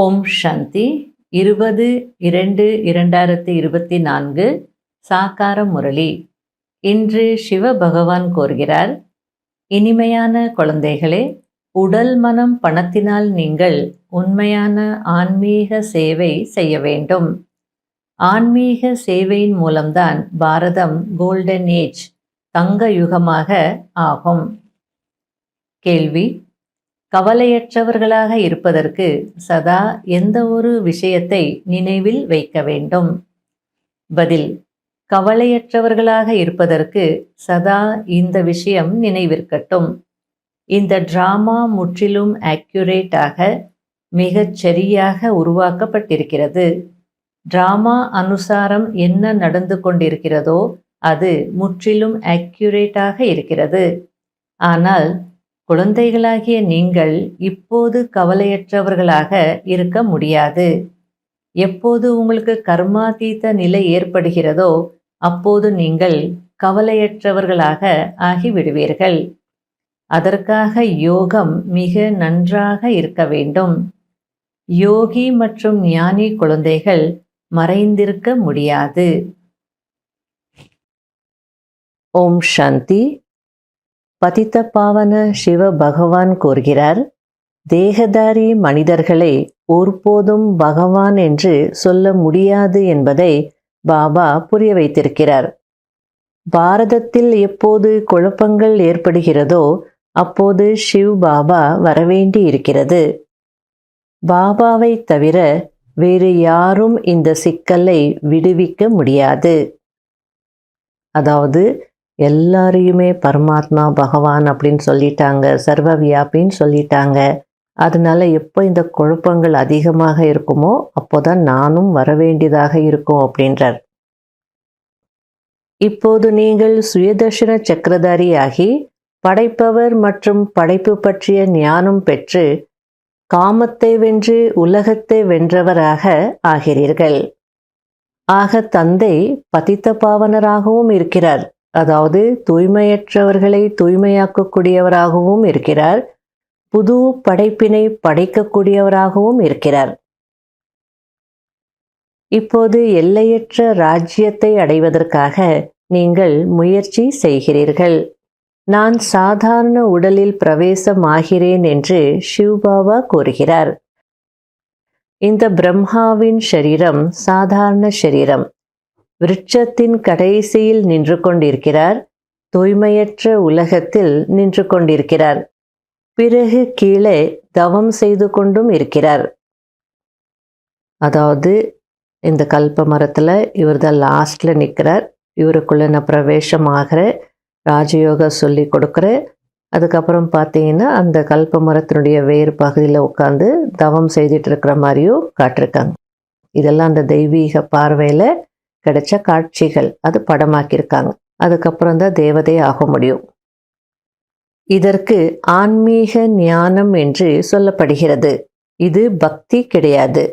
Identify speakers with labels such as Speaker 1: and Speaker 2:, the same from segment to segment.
Speaker 1: ஓம் சாந்தி 20-2-2024 சாக்கார முரளி. இன்று சிவ பகவான் கூறுகிறார், இனிமையான குழந்தைகளே, உடல் மனம் பணத்தினால் நீங்கள் உண்மையான ஆன்மீக சேவை செய்ய வேண்டும். ஆன்மீக சேவையின் மூலம்தான் பாரதம் கோல்டன் ஏஜ் தங்க யுகமாக ஆகும். கேள்வி: கவலையற்றவர்களாக இருப்பதற்கு சதா எந்த ஒரு விஷயத்தை நினைவில் வைக்க வேண்டும்? பதில்: கவலையற்றவர்களாக இருப்பதற்கு சதா இந்த விஷயம் நினைவிருக்கட்டும். இந்த டிராமா முற்றிலும் ஆக்யூரேட்டாக, மிகச் சரியாக உருவாக்கப்பட்டிருக்கிறது. டிராமா அனுசாரம் என்ன நடந்து கொண்டிருக்கிறதோ அது முற்றிலும் ஆக்யூரேட்டாக இருக்கிறது. ஆனால் குழந்தைகளாகிய நீங்கள் இப்போது கவலையற்றவர்களாக இருக்க முடியாது. எப்போது உங்களுக்கு கர்மாதீத நிலை ஏற்படுகிறதோ அப்போது நீங்கள் கவலையற்றவர்களாக ஆகிவிடுவீர்கள். அதற்காக யோகம் மிக நன்றாக இருக்க வேண்டும். யோகி மற்றும் ஞானி குழந்தைகள் மறைந்திருக்க முடியாது. ஓம் சாந்தி. பதித்த பாவன சிவ பகவான் கூறுகிறார், தேகதாரி மனிதர்களை ஒருபோதும் பகவான் என்று சொல்ல முடியாது என்பதை பாபா புரிய வைத்திருக்கிறார். பாரதத்தில் எப்போது குழப்பங்கள் ஏற்படுகிறதோ அப்போது சிவ் பாபா வரவேண்டி இருக்கிறது. பாபாவை தவிர வேறு யாரும் இந்த சிக்கலை விடுவிக்க முடியாது. அதாவது எல்லாரையுமே பரமாத்மா பகவான் அப்படின்னு சொல்லிட்டாங்க, சர்வ வியாபின்னு சொல்லிட்டாங்க. அதனால எப்போ இந்த குழப்பங்கள் அதிகமாக இருக்குமோ அப்போதான் நானும் வரவேண்டியதாக இருக்கும் அப்படின்றார். இப்போது நீங்கள் சுயதர்ஷன சக்கரதாரியாகி படைப்பவர் மற்றும் படைப்பு பற்றிய ஞானம் பெற்று காமத்தை வென்று உலகத்தை வென்றவராக ஆகிறீர்கள். ஆக தந்தை பதித்த பாவனராகவும் இருக்கிறார், அதாவது தூய்மையற்றவர்களை தூய்மையாக்கக்கூடியவராகவும் இருக்கிறார், புது படைப்பினை படைக்கக்கூடியவராகவும் இருக்கிறார். இப்போது எல்லையற்ற ராஜ்யத்தை அடைவதற்காக நீங்கள் முயற்சி செய்கிறீர்கள். நான் சாதாரண உடலில் பிரவேசமாகிறேன் என்று சிவபாபா கூறுகிறார். இந்த பிரம்மாவின் ஷரீரம் சாதாரண ஷரீரம். விருட்சத்தின் கடைசியில் நின்று கொண்டிருக்கிறார், தூய்மையற்ற உலகத்தில் நின்று கொண்டிருக்கிறார். பிறகு கீழே தவம் செய்து கொண்டும் இருக்கிறார். அதாவது இந்த கல்ப மரத்தில் இவர் தான் லாஸ்டில் நிற்கிறார். இவருக்குள்ள நான் பிரவேசம் ஆகிற ராஜயோக சொல்லி கொடுக்குற. அதுக்கப்புறம் பார்த்தீங்கன்னா அந்த கல்ப மரத்தினுடைய வேறு பகுதியில் உட்காந்து தவம் செய்துட்டு இருக்கிற மாதிரியும் காட்டிருக்காங்க. இதெல்லாம் அந்த தெய்வீக பார்வையில் கிடைச்ச காட்சிகள், அது படமாக்கியிருக்காங்க. அதுக்கப்புறம் தான் தேவதை ஆக முடியும். இதற்கு ஆன்மீக ஞானம் என்று சொல்லப்படுகிறது. இது பக்தி கிடையாது.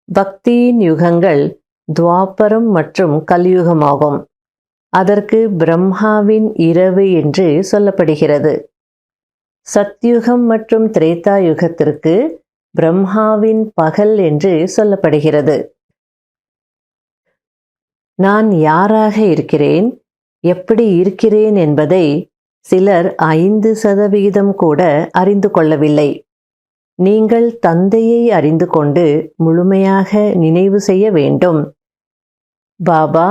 Speaker 1: பக்தியின் யுகங்கள் துவாபரம் மற்றும் கலியுகமாகும். அதற்கு பிரம்மாவின் இரவு என்று சொல்லப்படுகிறது. சத்யுகம் மற்றும் திரேதா யுகத்திற்கு பிரம்மாவின் பகல் என்று சொல்லப்படுகிறது. நான் யாராக இருக்கிறேன், எப்படி இருக்கிறேன் என்பதை சிலர் 5% கூட அறிந்து கொள்ளவில்லை. நீங்கள் தந்தையை அறிந்து கொண்டு முழுமையாக நினைவு செய்ய வேண்டும். பாபா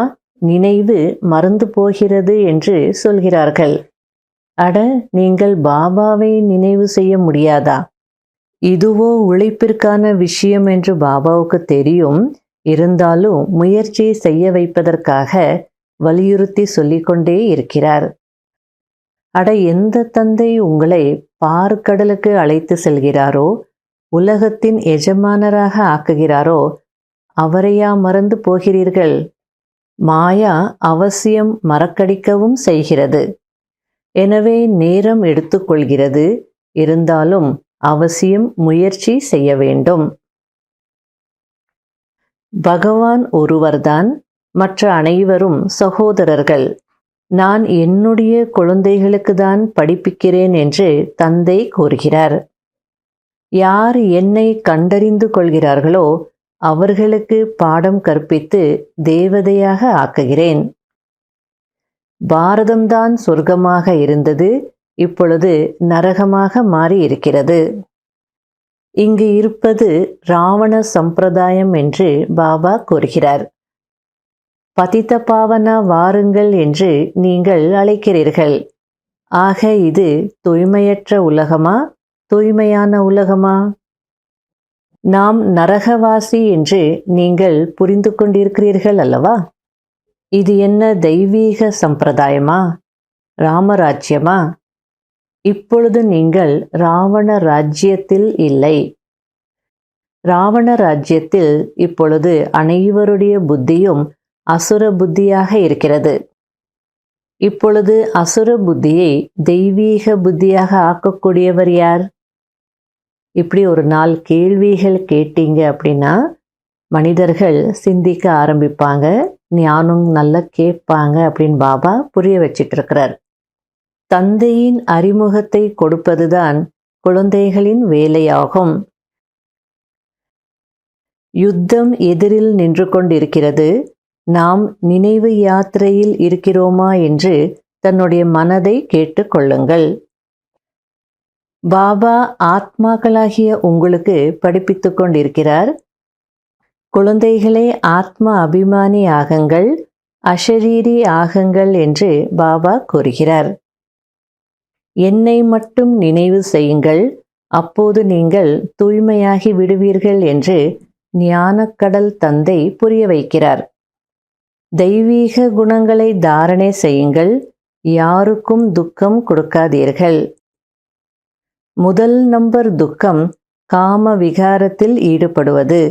Speaker 1: நினைவு மறந்து போகிறது என்று சொல்கிறார்கள். அட, நீங்கள் பாபாவை நினைவு செய்ய முடியாதா? இதுவோ உழைப்பிற்கான விஷயம் என்று பாபாவுக்கு தெரியும். இருந்தாலும் முயற்சி செய்ய வைப்பதற்காக வலியுறுத்தி சொல்லிக்கொண்டே இருக்கிறார். அட, எந்த தந்தை உங்களை பார்க்கடலுக்கு அழைத்து செல்கிறாரோ, உலகத்தின் எஜமானராக ஆக்குகிறாரோ, அவரையா மறந்து போகிறீர்கள்? மாயா அவசியம் மறக்கடிக்கவும் செய்கிறது. எனவே நேரம் எடுத்துக்கொள்கிறது. இருந்தாலும் அவசியம் முயற்சி செய்ய வேண்டும். பகவான் ஒருவர்தான், மற்ற அனைவரும் சகோதரர்கள். நான் என்னுடைய குழந்தைகளுக்கு தான் படிப்பிக்கிறேன் என்று தந்தை கூறுகிறார். யார் என்னை கண்டறிந்து கொள்கிறார்களோ அவர்களுக்கு பாடம் கற்பித்து தேவதையாக ஆக்குகிறேன். பாரதம்தான் சொர்க்கமாக இருந்தது, இப்பொழுது நரகமாக மாறி இருக்கிறது. இங்கு இருப்பது ராவண சம்பிரதாயம் என்று பாபா கூறுகிறார். பதித பாவனா வாருங்கள் என்று நீங்கள் அழைக்கிறீர்கள். ஆக இது தூய்மையற்ற உலகமா, தூய்மையான உலகமா? நாம் நரகவாசி என்று நீங்கள் புரிந்து கொண்டிருக்கிறீர்கள் அல்லவா? இது என்ன தெய்வீக சம்பிரதாயமா, ராமராஜ்யமா? இப்பொழுது நீங்கள் ராவண ராஜ்யத்தில் இல்லை. ராவண ராஜ்யத்தில் இப்பொழுது அனைவருடைய புத்தியும் அசுர புத்தியாக இருக்கிறது. இப்பொழுது அசுர புத்தியை தெய்வீக புத்தியாக ஆக்கக்கூடியவர் யார்? இப்படி ஒரு 4 கேள்விகள் கேட்டீங்க அப்படின்னா மனிதர்கள் சிந்திக்க ஆரம்பிப்பாங்க, ஞானம் நல்லா கேட்பாங்க அப்படின்னு பாபா புரிய வச்சிட்டு இருக்கிறார். தந்தையின் அறிமுகத்தை கொடுப்பதுதான் குழந்தைகளின் வேலையாகும். யுத்தம் எதிரில் நின்று கொண்டிருக்கிறது. நாம் நினைவு யாத்திரையில் இருக்கிறோமா என்று தன்னுடைய மனதை கேட்டுக்கொள்ளுங்கள். பாபா ஆத்மாக்களாகிய உங்களுக்கு படிப்பித்துக் கொண்டிருக்கிறார். குழந்தைகளே, ஆத்ம அபிமானி ஆகுங்கள், அஷரீரி ஆகுங்கள் என்று பாபா கூறுகிறார். என்னை மட்டும் நினைவு செய்யுங்கள், அப்போது நீங்கள் தூய்மையாகி விடுவீர்கள் என்று ஞானக்கடல் தந்தை புரிய வைக்கிறார். தெய்வீக குணங்களை தாரணை செய்யுங்கள், யாருக்கும் துக்கம் கொடுக்காதீர்கள். முதல் நம்பர் துக்கம் காம விகாரத்தில் ஈடுபடுவது.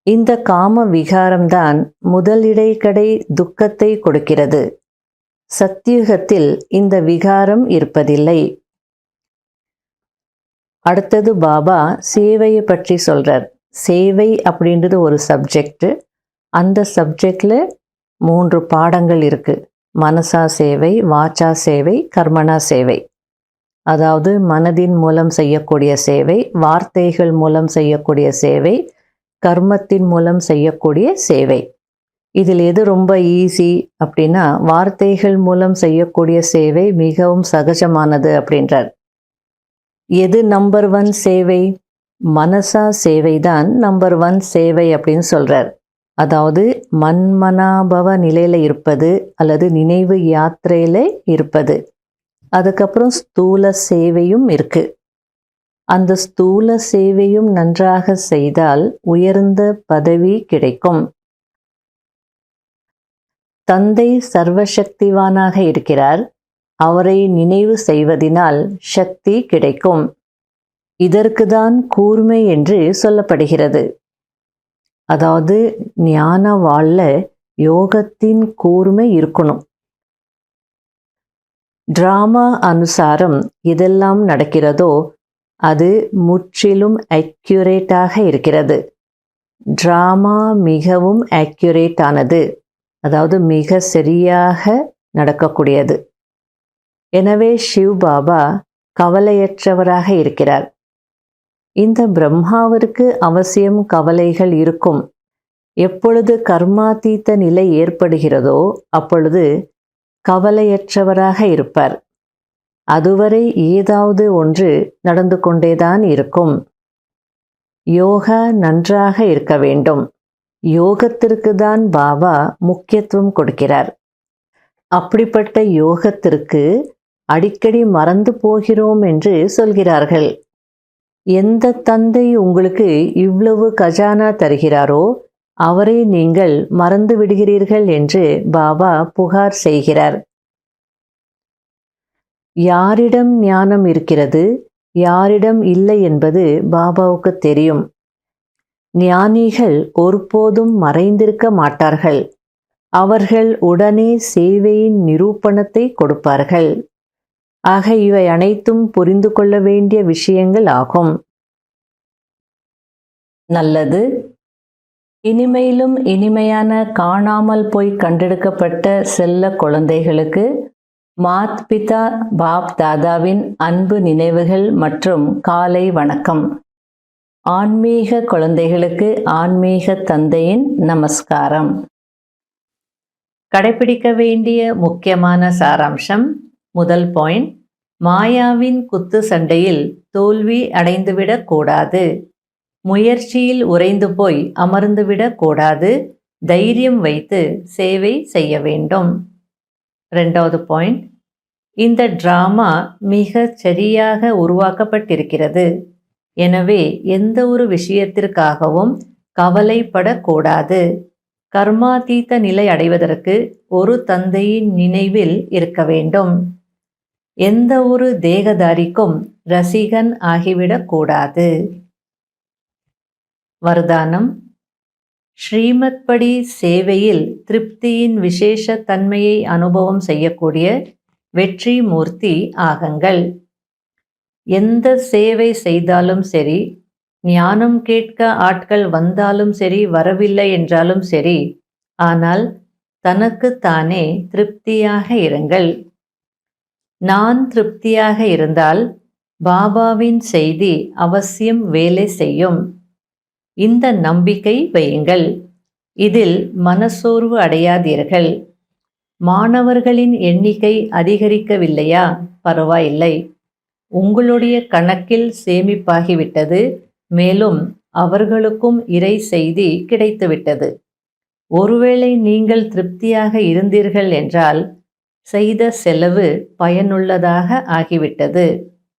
Speaker 1: இந்த காம விகாரம்தான் முதல் இடைக்கடை துக்கத்தை கொடுக்கிறது. சத்தியுகத்தில் இந்த விகாரம் இருப்பதில்லை. அடுத்தது பாபா சேவையை பற்றி சொல்றார். சேவை அப்படின்றது ஒரு சப்ஜெக்ட். அந்த சப்ஜெக்டில் 3 பாடங்கள் இருக்கு. மனசா சேவை, வாச்சா சேவை, கர்மனா சேவை. அதாவது மனதின் மூலம் செய்யக்கூடிய சேவை, வார்த்தைகள் மூலம் செய்யக்கூடிய சேவை, கர்மத்தின் மூலம் செய்யக்கூடிய சேவை. இதில் எது ரொம்ப ஈஸி அப்படின்னா வார்த்தைகள் மூலம் செய்யக்கூடிய சேவை மிகவும் சகஜமானது அப்படின்றார். எது நம்பர் 1 சேவை? மனசா சேவை தான் நம்பர் 1 சேவை அப்படின்னு சொல்றார். அதாவது மன்மனாபவ நிலையில இருப்பது அல்லது நினைவு யாத்திரையில இருப்பது. அதுக்கப்புறம் ஸ்தூல சேவையும் இருக்கு. அந்த ஸ்தூல சேவையும் நன்றாக செய்தால் உயர்ந்த பதவி கிடைக்கும். தந்தை சர்வசக்திவானாக இருக்கிறார். அவரை நினைவு செய்வதினால் சக்தி கிடைக்கும். இதற்குதான் கூர்மை என்று சொல்லப்படுகிறது. அதாவது ஞான வாழ்ல யோகத்தின் கூர்மை இருக்கணும். டிராமா அனுசாரம் இதெல்லாம் நடக்கிறதோ அது முற்றிலும் அக்யூரேட்டாக இருக்கிறது. டிராமா மிகவும் அக்யூரேட் ஆனது, அதாவது மிக சரியாக நடக்கக்கூடியது. எனவே சிவ் பாபா கவலையற்றவராக இருக்கிறார். இந்த பிரம்மாவிற்கு அவசியம் கவலைகள் இருக்கும். எப்பொழுது கர்மாதீத்த நிலை ஏற்படுகிறதோ அப்பொழுது கவலையற்றவராக இருப்பார். அதுவரை ஏதாவது ஒன்று நடந்து கொண்டேதான் இருக்கும். யோகா நன்றாக இருக்க வேண்டும். யோகத்திற்கு தான் பாபா முக்கியத்துவம் கொடுக்கிறார். அப்படிப்பட்ட யோகத்திற்கு அடிக்கடி மறந்து போகிறோம் என்று சொல்கிறார்கள். எந்த தந்தை உங்களுக்கு இவ்வளவு கஜானா தருகிறாரோ அவரை நீங்கள் மறந்து விடுகிறீர்கள் என்று பாபா புகார் செய்கிறார். யாரிடம் ஞானம் இருக்கிறது, யாரிடம் இல்லை என்பது பாபாவுக்கு தெரியும். ஞானிகள் ஒருபோதும் மறைந்திருக்க மாட்டார்கள். அவர்கள் உடனே சேவையின் நிரூபணத்தை கொடுப்பார்கள். ஆக இவை அனைத்தும் புரிந்து கொள்ள வேண்டிய விஷயங்கள் ஆகும். நல்லது. இனிமையிலும் இனிமையான காணாமல் போய் கண்டெடுக்கப்பட்ட செல்ல குழந்தைகளுக்கு மாத் பிதா பாப் தாதாவின் அன்பு நினைவுகள் மற்றும் காலை வணக்கம். ஆன்மீக குழந்தைகளுக்கு ஆன்மீக தந்தையின் நமஸ்காரம். கடைபிடிக்க வேண்டிய முக்கியமான சாராம்சம். முதல் பாயிண்ட், மாயாவின் குத்து சண்டையில் தோல்வி அடைந்துவிடக் கூடாது. முயற்சியில் உறைந்து போய் அமர்ந்துவிடக் கூடாது. தைரியம் வைத்து சேவை செய்ய வேண்டும். ரெண்டாவது பாயிண்ட், இந்த டிராமா மிக சரியாக உருவாக்கப்பட்டிருக்கிறது. எனவே எந்த ஒரு விஷயத்திற்காகவும் கவலைப்படக்கூடாது. கர்மாதீத நிலை அடைவதற்கு ஒரு தந்தையின் நினைவில் இருக்க வேண்டும். எந்த ஒரு தேகதாரிக்கும் ரசிகன் ஆகிவிடக்கூடாது. வரதானம்: ஸ்ரீமத் படி சேவையில் திருப்தியின் விசேஷ தன்மையை அனுபவம் செய்யக்கூடிய வெற்றி மூர்த்தி ஆகுங்கள். எந்த சேவை செய்தாலும் சரி, ஞானம் கேட்க ஆட்கள் வந்தாலும் சரி, வரவில்லை என்றாலும் சரி, ஆனால் தனக்கு தானே திருப்தியாக இருங்கள். நான் திருப்தியாக இருந்தால் பாபாவின் செய்தி அவசியம் வேலை செய்யும். இந்த நம்பிக்கை வையுங்கள். இதில் மனசோர்வு அடையாதீர்கள். மாணவர்களின் எண்ணிக்கை அதிகரிக்கவில்லையா? பரவாயில்லை. உங்களுடைய கணக்கில் சேமிப்பாகிவிட்டது. மேலும் அவர்களுக்கும் இறை செய்தி கிடைத்துவிட்டது. ஒருவேளை நீங்கள் திருப்தியாக இருந்தீர்கள் என்றால் செய்த செலவு பயனுள்ளதாக ஆகிவிட்டது.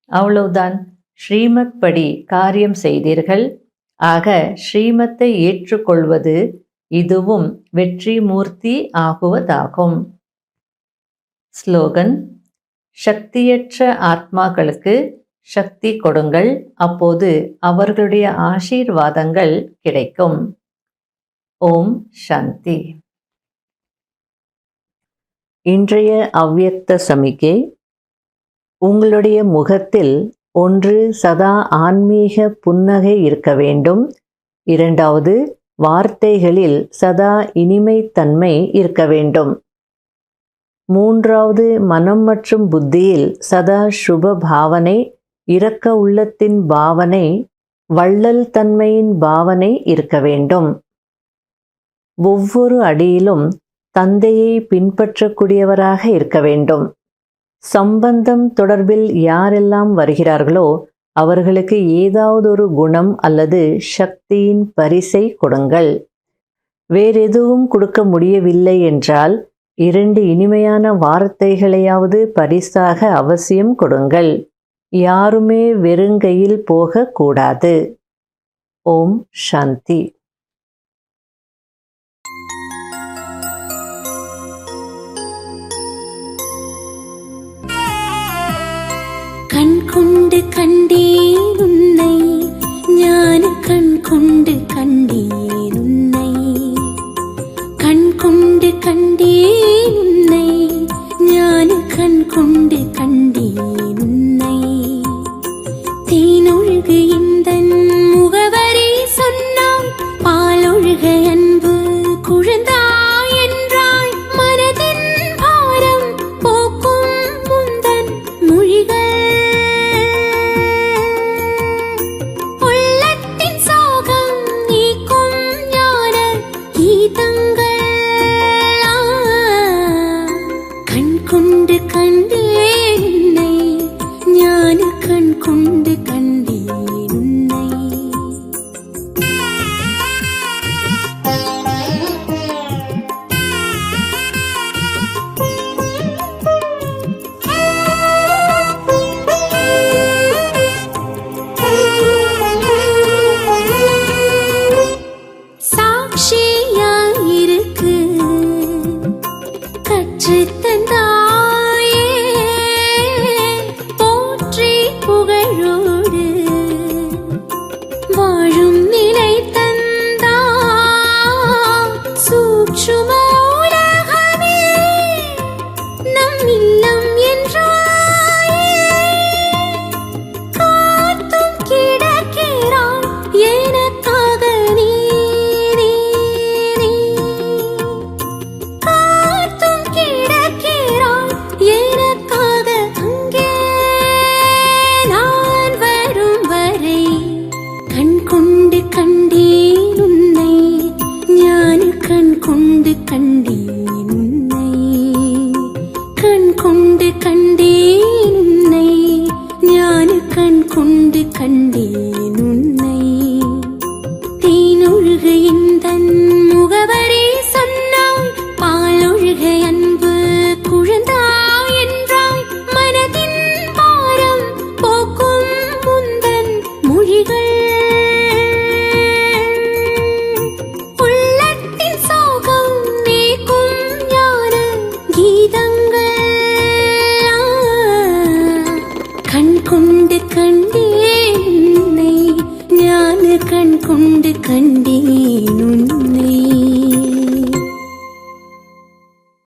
Speaker 1: அவ்வளவுதான். ஸ்ரீமத் படி காரியம் செய்தீர்கள். ஆக ஸ்ரீமத்தை ஏற்றுக்கொள்வது இதுவும் வெற்றி மூர்த்தி ஆகுவதாகும். ஸ்லோகன்: சக்தியற்ற ஆத்மாக்களுக்கு சக்தி கொடுங்கள். அப்போது அவர்களுடைய ஆசீர்வாதங்கள் கிடைக்கும். ஓம் சாந்தி. இன்றைய அவ்யக்த சமிக்கை. உங்களுடைய முகத்தில் ஒன்று, சதா ஆன்மீக புன்னகை இருக்க வேண்டும். இரண்டாவது, வார்த்தைகளில் சதா இனிமைத்தன்மை இருக்க வேண்டும். மூன்றாவது, மனம் மற்றும் புத்தியில் சதா சுப பாவனை, இரக்க உள்ளத்தின் பாவனை, வள்ளல் தன்மையின் பாவனை இருக்க வேண்டும். ஒவ்வொரு அடியிலும் தந்தையை பின்பற்றக்கூடியவராக இருக்க வேண்டும். சம்பந்தம் தொடர்பில் யாரெல்லாம் வருகிறார்களோ அவர்களுக்கு ஏதாவது ஒரு குணம் அல்லது சக்தியின் பரிசை கொடுங்கள். வேறெதுவும் கொடுக்க முடியவில்லை என்றால் 2 இனிமையான வார்த்தைகளையாவது பரிசாக அவசியம் கொடுங்கள். யாருமே வெறுங்கையில் போகக்கூடாது. ஓம் சாந்தி.
Speaker 2: கண் கொண்டு கண்டேன் உன்னை, ஞான கண் கொண்டு கண்டேன் உன்னை. கண் கொண்டு கண்டேன் உன்னை, ஞான கண் கொண்டு கண்டேன் உன்னை. தேனொழுகு இந்தன் முகவரி சொன்னாய், பாலொழுக அன்பு குழந்தாய் என்றாய். மனதின் பாரம் போக்கும் முந்தன் மொழிகள், கொண்டு கண்டேன் உன்னை. சாட்சியாயிருக்கு கற்றுத்தந்தாயே, போற்றி புகழோ கொண்டு கண்டேன் உன்னை ஞான கண் கொண்டு கண்டேன் உன்னை தேனொழுக எந்தன் முகவரி சொன்னாய் பாலொழுக அன்பு குழந்தாய் என்றாய் மனதின் பாரம் போக்கும் முந்தன் மொழிகள் உள்ளத்தின் சோகம் நீக்கும் ஞான கீதங்கள் கண் கொண்டு கண்டேன் உன்னை ஞான கண் கொண்டு கண்டேன் உன்னை